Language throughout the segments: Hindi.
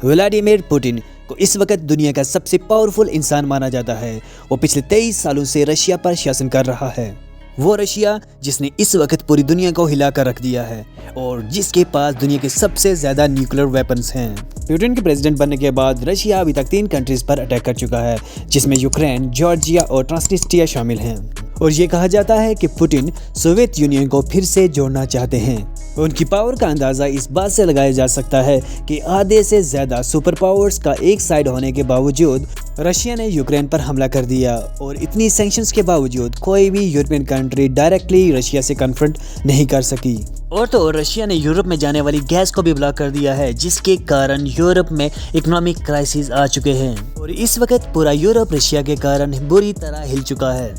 व्लादिमीर पुतिन को इस वक्त दुनिया का सबसे पावरफुल इंसान माना जाता है। वो पिछले 23 सालों से रशिया पर शासन कर रहा है। वो रशिया जिसने इस वक्त पूरी दुनिया को हिला कर रख दिया है और जिसके पास दुनिया के सबसे ज़्यादा न्यूक्लियर वेपन्स हैं। पुतिन के प्रेसिडेंट बनने के बाद रशिया अभी तक 3 कंट्रीज पर अटैक कर चुका है, जिसमें यूक्रेन, जॉर्जिया और ट्रांसनिस्ट्रिया शामिल हैं। और ये कहा जाता है कि पुतिन सोवियत यूनियन को फिर से जोड़ना चाहते हैं। उनकी पावर का अंदाज़ा इस बात से लगाया जा सकता है कि आधे से ज़्यादा सुपर पावर्स का एक साइड होने के बावजूद रशिया ने यूक्रेन पर हमला कर दिया और इतनी सैंक्शंस के बावजूद कोई भी यूरोपियन कंट्री डायरेक्टली रशिया से कन्फ्रंट नहीं कर सकी। और तो रशिया ने यूरोप में जाने वाली गैस को भी ब्लॉक कर दिया है, जिसके कारण यूरोप में इकोनॉमिक क्राइसिस आ चुके हैं और इस वक्त पूरा यूरोप रशिया के कारण बुरी तरह हिल चुका है।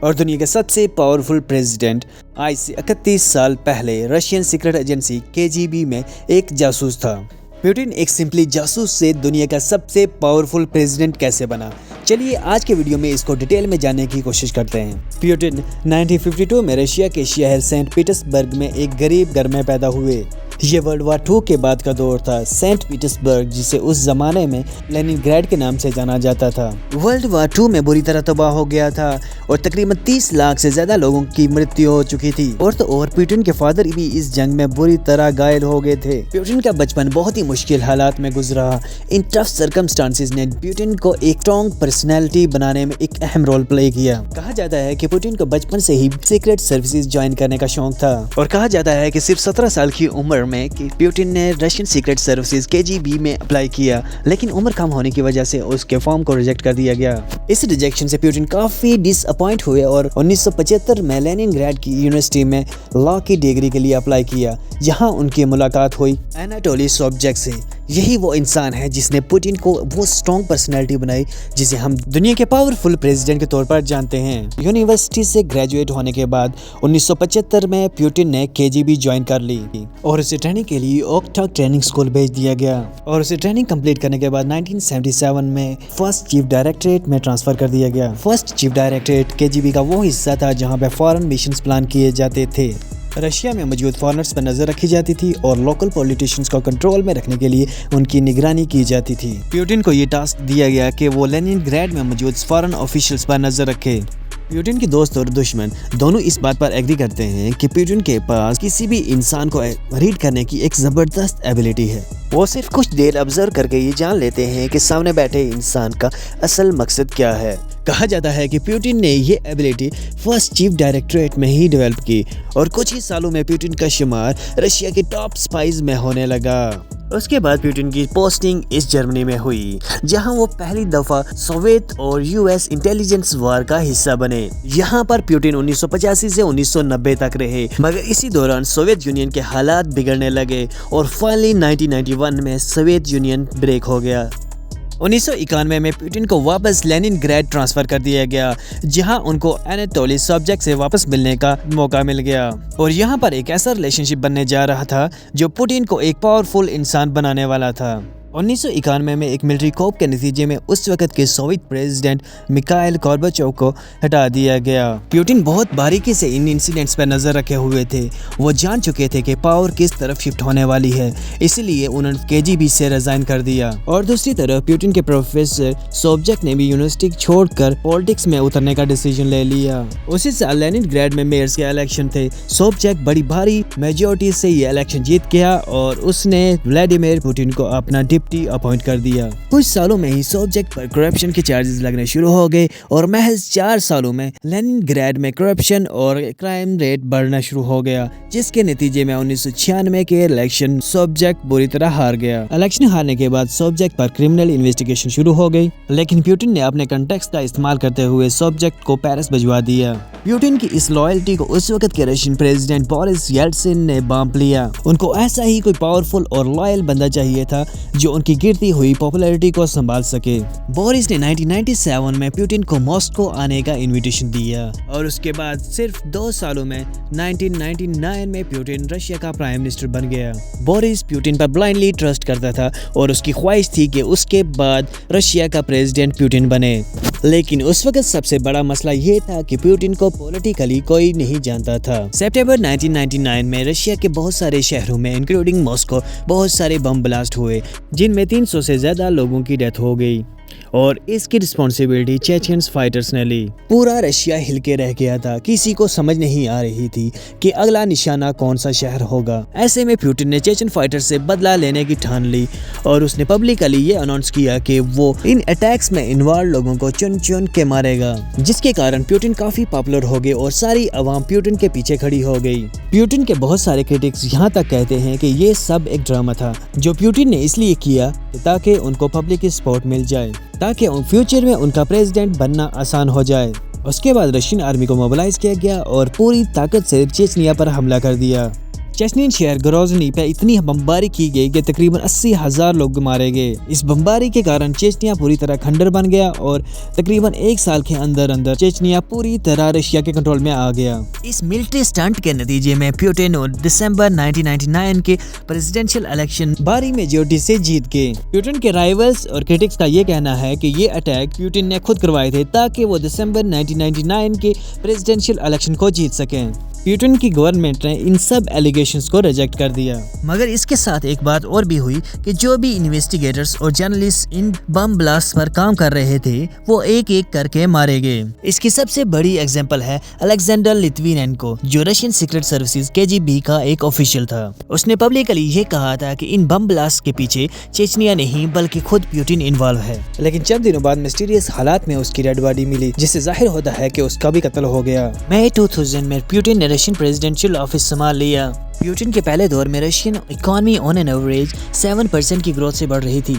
और दुनिया के सबसे पावरफुल प्रेसिडेंट आज से 31 साल पहले रशियन सीक्रेट एजेंसी KGB में एक जासूस था। पुतिन एक सिंपली जासूस से दुनिया का सबसे पावरफुल प्रेसिडेंट कैसे बना, चलिए आज के वीडियो में इसको डिटेल में जानने की कोशिश करते हैं। पुतिन 1952 में रशिया के शहर सेंट पीटर्सबर्ग में एक गरीब घर में पैदा हुए। ये वर्ल्ड वार 2 के बाद का दौर था। सेंट पीटर्सबर्ग, जिसे उस जमाने में लेनिनग्राड के नाम से जाना जाता था, वर्ल्ड वार 2 में बुरी तरह तबाह हो गया था और तकरीबन 30 लाख से ज्यादा लोगों की मृत्यु हो चुकी थी। और तो और पुतिन के फादर भी इस जंग में बुरी तरह घायल हो गए थे। पुतिन का बचपन बहुत ही मुश्किल हालात में गुजरा। इन टफ सर्कमस्टांसेस ने पुतिन को एक स्ट्रॉन्ग पर्सनैलिटी बनाने में एक अहम रोल प्ले किया। कहा जाता है कि पुतिन को बचपन से ही सीक्रेट सर्विसेज ज्वाइन करने का शौक था और कहा जाता है कि सिर्फ 17 साल की उम्र में कि पुतिन ने रशियन सीक्रेट सर्विसेज KGB में अप्लाई किया, लेकिन उम्र कम होने की वजह से उसके फॉर्म को रिजेक्ट कर दिया गया। इस रिजेक्शन से पुतिन काफी डिसअपॉइंट हुए और 1975 में लेनिनग्राड की यूनिवर्सिटी में लॉ की डिग्री के लिए अप्लाई किया, जहां उनकी मुलाकात हुई एनाटोली सोबचैक से। यही वो इंसान है जिसने पुतिन को वो स्ट्रॉन्ग पर्सनैलिटी बनाई जिसे हम दुनिया के पावरफुल प्रेसिडेंट के तौर पर जानते हैं। यूनिवर्सिटी से ग्रेजुएट होने के बाद 1975 में पुतिन ने KGB ज्वाइन कर ली और उसे ट्रेनिंग के लिए ओकटक ट्रेनिंग स्कूल भेज दिया गया और उसे ट्रेनिंग कंप्लीट करने के बाद 1977 में फर्स्ट चीफ डायरेक्टरेट में ट्रांसफर कर दिया गया। फर्स्ट चीफ डायरेक्टरेट KGB का वो हिस्सा था जहाँ पे फॉरेन मिशंस प्लान किए जाते थे। रशिया में मौजूद फॉरेनर्स पर नजर रखी जाती थी और लोकल पॉलिटिशियंस को कंट्रोल में रखने के लिए उनकी निगरानी की जाती थी। पुतिन को ये टास्क दिया गया कि वो लेनिनग्राड में मौजूद फॉरेन ऑफिशियल्स पर नजर रखे। पुतिन के दोस्त और दुश्मन दोनों इस बात पर एग्री करते हैं कि पुतिन के पास किसी भी इंसान को रीड करने की एक जबरदस्त एबिलिटी है। वो सिर्फ कुछ देर ऑब्जर्व करके ये जान लेते हैं कि सामने बैठे इंसान का असल मकसद क्या है। कहा जाता है कि पुतिन ने ये एबिलिटी फर्स्ट चीफ डायरेक्टरेट में ही डेवलप की और कुछ ही सालों में पुतिन का शुमार रशिया के टॉप स्पाइज में होने लगा। उसके बाद पुतिन की पोस्टिंग इस जर्मनी में हुई, जहां वो पहली दफा सोवियत और US इंटेलिजेंस वार का हिस्सा बने। यहाँ पर पुतिन 1985 से 1990 तक रहे, मगर इसी दौरान सोवियत यूनियन के हालात बिगड़ने लगे और फाइनली 1991 में सोवियत यूनियन ब्रेक हो गया। 1991 में पुतिन को वापस लेनिनग्राड ट्रांसफर कर दिया गया, जहां उनको एनाटोली सोबचैक से वापस मिलने का मौका मिल गया और यहां पर एक ऐसा रिलेशनशिप बनने जा रहा था जो पुतिन को एक पावरफुल इंसान बनाने वाला था। 1991 में एक मिलिट्री कॉप के नतीजे में उस वक्त के सोवियत प्रेसिडेंट मिखाइल गोर्बाचोव को हटा दिया गया। पुतिन बहुत बारीकी से इन इंसिडेंट्स पर नजर रखे हुए थे। वो जान चुके थे कि पावर किस तरफ शिफ्ट होने वाली है, इसलिए उन्होंने KGB से रिजाइन कर दिया। और दूसरी तरफ पुतिन के प्रोफेसर सोबचैक ने भी यूनिवर्सिटी छोड़कर पॉलिटिक्स में उतरने का डिसीजन ले लिया। उसी साल लेनिनग्राड में मेयर्स के इलेक्शन थे। सोबचैक बड़ी भारी मेजोरिटी से ये इलेक्शन जीत गया और उसने व्लादिमीर पुतिन को अपना डिप्टी अपॉइंट कर दिया। कुछ सालों में ही सोबचैक पर करप्शन के चार्जेस लगने शुरू हो गए और महज 4 सालों में लेनिनग्राड में करप्शन और क्राइम रेट बढ़ना शुरू हो गया, जिसके नतीजे में 1996 के इलेक्शन सोबचैक बुरी तरह हार गया। इलेक्शन हारने के बाद सोबचैक पर क्रिमिनल इन्वेस्टिगेशन शुरू हो गई, लेकिन पुतिन ने अपने कॉन्टेक्स्ट का इस्तेमाल करते हुए सोबचैक को पेरिस भिजवा दिया। पुतिन की इस लॉयल्टी को उस वक्त के रशियन प्रेसिडेंट बोरिस येल्त्सिन ने बांप लिया। उनको ऐसा ही कोई पावरफुल और लॉयल बंदा चाहिए था जो उनकी गिरती हुई पॉपुलैरिटी को संभाल सके। बोरिस ने 1997 में पुतिन को मॉस्को आने का इनविटेशन दिया और उसके बाद सिर्फ 2 सालों में 1999 में पुतिन रशिया का प्राइम मिनिस्टर बन गया। बोरिस पुतिन पर ब्लाइंडली ट्रस्ट करता था और उसकी ख्वाहिश थी कि उसके बाद रशिया का प्रेसिडेंट पुतिन बने। लेकिन उस वक्त सबसे बड़ा मसला ये था कि पुतिन को पॉलिटिकली कोई नहीं जानता था। सितंबर 1999 में रशिया के बहुत सारे शहरों में इंक्लूडिंग मॉस्को बहुत सारे बम ब्लास्ट हुए, जिनमें 300 से ज्यादा लोगों की डेथ हो गई और इसकी रिस्पॉन्सिबिलिटी चेचेन्स फाइटर्स ने ली। पूरा रशिया हिल के रह गया था, किसी को समझ नहीं आ रही थी कि अगला निशाना कौन सा शहर होगा। ऐसे में पुतिन ने चेचन फाइटर से बदला लेने की ठान ली और उसने पब्लिकली ये अनाउंस किया कि वो इन अटैक्स में इन्वॉल्व लोगों को चुन चुन के मारेगा, जिसके कारण पुतिन काफी पॉपुलर हो गए और सारी आवाम पुतिन के पीछे खड़ी हो गई। पुतिन के बहुत सारे क्रिटिक्स यहाँ तक कहते हैं कि ये सब एक ड्रामा था जो पुतिन ने इसलिए किया ताकि उनको पब्लिक सपोर्ट मिल जाए, ताकि फ्यूचर में उनका प्रेसिडेंट बनना आसान हो जाए। उसके बाद रशियन आर्मी को मोबिलाइज किया गया और पूरी ताकत से चेचनिया पर हमला कर दिया। चेचनियन शहर ग्रोजनी पे इतनी बमबारी की गई कि तकरीबन 80,000 लोग मारे गए। इस बमबारी के कारण चेचनिया पूरी तरह खंडर बन गया और तकरीबन 1 साल के अंदर अंदर चेचनिया पूरी तरह रशिया के कंट्रोल में आ गया। इस मिलिट्री स्टंट के नतीजे में पुतिन और दिसंबर 1999 के प्रेसिडेंशियल इलेक्शन बारी मेजॉरिटी से जीत गए। पुतिन के राइवल्स और क्रिटिक्स का ये कहना है कि ये अटैक पुतिन ने खुद करवाए थे ताकि वो दिसंबर 1999 के प्रेसिडेंशियल इलेक्शन को जीत सकें। पुतिन की गवर्नमेंट ने इन सब एलिगेशंस को रिजेक्ट कर दिया, मगर इसके साथ एक बात और भी हुई कि जो भी इन्वेस्टिगेटर्स और जर्नलिस्ट इन बम ब्लास्ट पर काम कर रहे थे वो एक एक करके मारे गए। इसकी सबसे बड़ी एग्जांपल है अलेक्जेंडर लित्विनेंको, जो रशियन सीक्रेट सर्विसेज KGB का एक ऑफिशियल था। उसने पब्लिकली ये कहा था कि इन बम ब्लास्ट के पीछे चेचनिया नहीं बल्कि खुद पुतिन इन्वॉल्व है। लेकिन चंद दिनों बाद मिस्टीरियस हालात में उसकी डेड बॉडी मिली, जिससे जाहिर होता है कि उसका भी कत्ल हो गया। मई 2000 में पुतिन ने रशियन प्रेसिडेंशियल ऑफिस संभाल लिया। पुतिन के पहले दौर में Russian economy on an average 7% की ग्रोथ से बढ़ रही थी,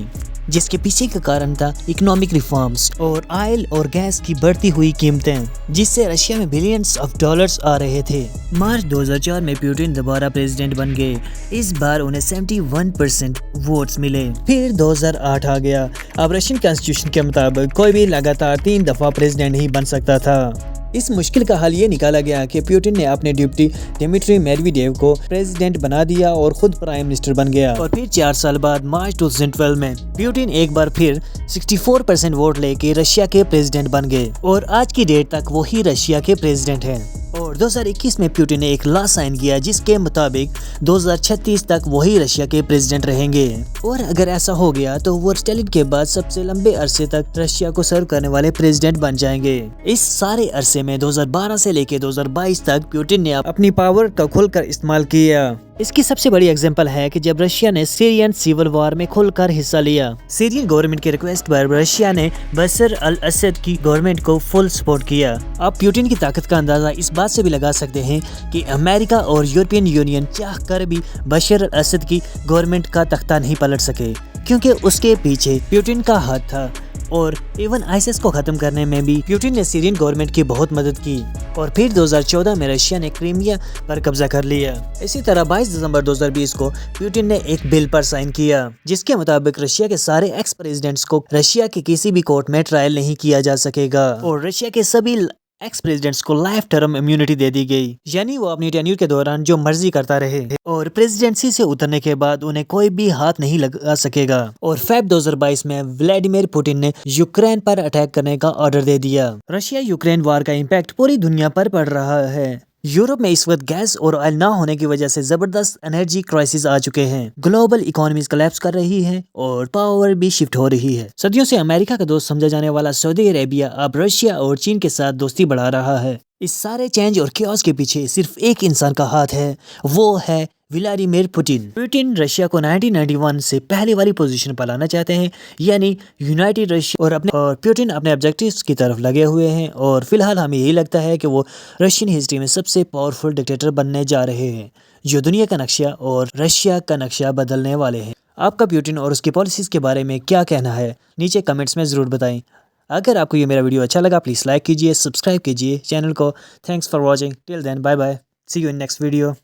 जिसके पीछे का कारण था इकोनॉमिक रिफॉर्म्स और ऑयल और गैस की बढ़ती हुई कीमतें, जिससे रशिया में बिलियंस ऑफ डॉलर्स आ रहे थे। मार्च 2004 में पुतिन दोबारा प्रेसिडेंट बन गए। इस बार उन्हें 71% वोट्स मिले। फिर 2008 आ गया। अब रशियन कॉन्स्टिट्यूशन के मुताबिक कोई भी लगातार 3 दफा प्रेसिडेंट नहीं बन सकता था। इस मुश्किल का हल ये निकाला गया कि पुतिन ने अपने डिप्टी दिमित्री मेदवेदेव को प्रेसिडेंट बना दिया और खुद प्राइम मिनिस्टर बन गया। और फिर 4 साल बाद मार्च 2012 में पुतिन एक बार फिर 64% वोट लेके रशिया के प्रेसिडेंट बन गए और आज की डेट तक वही रशिया के प्रेसिडेंट हैं। और 2021 में पुतिन ने एक लॉ साइन किया जिसके मुताबिक 2036 तक वही रशिया के प्रेसिडेंट रहेंगे। और अगर ऐसा हो गया तो वो स्टालिन के बाद सबसे लंबे अरसे तक रशिया को सर्व करने वाले प्रेसिडेंट बन जाएंगे। इस सारे अरसे में 2012 से लेकर 2022 तक पुतिन ने अपनी पावर का खुलकर इस्तेमाल किया। इसकी सबसे बड़ी एग्जांपल है कि जब रशिया ने सीरियन सिविल वॉर में खुलकर हिस्सा लिया। सीरियन गवर्नमेंट की रिक्वेस्ट पर रशिया ने बशर अल असद की गवर्नमेंट को फुल सपोर्ट किया। आप पुतिन की ताकत का अंदाजा इस बात से भी लगा सकते हैं कि अमेरिका और यूरोपियन यूनियन चाह कर भी बशर अल असद की गवर्नमेंट का तख्ता नहीं पलट सके, क्योंकि उसके पीछे पुतिन का हाथ था। और इवन आईएसआईएस को खत्म करने में भी पुतिन ने सीरियन गवर्नमेंट की बहुत मदद की। और फिर 2014 में रशिया ने क्रीमिया पर कब्जा कर लिया। इसी तरह 22 दिसंबर 2020 को पुतिन ने एक बिल पर साइन किया, जिसके मुताबिक रशिया के सारे एक्स प्रेसिडेंट्स को रशिया के किसी भी कोर्ट में ट्रायल नहीं किया जा सकेगा और रशिया के सभी एक्स प्रेसिडेंट्स को लाइफ टर्म इम्यूनिटी दे दी गई, यानी वो अपनी टेन्यूर के दौरान जो मर्जी करता रहे और प्रेसिडेंसी से उतरने के बाद उन्हें कोई भी हाथ नहीं लगा सकेगा। और फेब 2022 में व्लादिमीर पुतिन ने यूक्रेन पर अटैक करने का ऑर्डर दे दिया। रशिया यूक्रेन वॉर का इम्पैक्ट पूरी दुनिया पर पड़ रहा है। यूरोप में इस वक्त गैस और ऑयल ना होने की वजह से जबरदस्त एनर्जी क्राइसिस आ चुके हैं। ग्लोबल इकोनॉमीज कोलैप्स कर रही है और पावर भी शिफ्ट हो रही है। सदियों से अमेरिका का दोस्त समझा जाने वाला सऊदी अरेबिया अब रशिया और चीन के साथ दोस्ती बढ़ा रहा है। इस सारे चेंज और कियोस्क के पीछे सिर्फ एक इंसान का हाथ है, वो है व्लादिमीर पुतिन। पुतिन रशिया को 1991 से पहले वाली पोजीशन पर लाना चाहते हैं, यानी यूनाइटेड रशिया, और पुतिन अपने ऑब्जेक्टिव्स की तरफ लगे हुए हैं। और फिलहाल हमें यही लगता है कि वो रशियन हिस्ट्री में सबसे पावरफुल डिक्टेटर बनने जा रहे हैं, जो दुनिया का नक्शा और रशिया का नक्शा बदलने वाले हैं। आपका पुतिन और उसकी पॉलिसीज के बारे में क्या कहना है, नीचे कमेंट्स में ज़रूर बताएं। अगर आपको ये मेरा वीडियो अच्छा लगा प्लीज़ लाइक कीजिए, सब्सक्राइब कीजिए चैनल को। Thanks for watching, till then bye bye, see you in next video.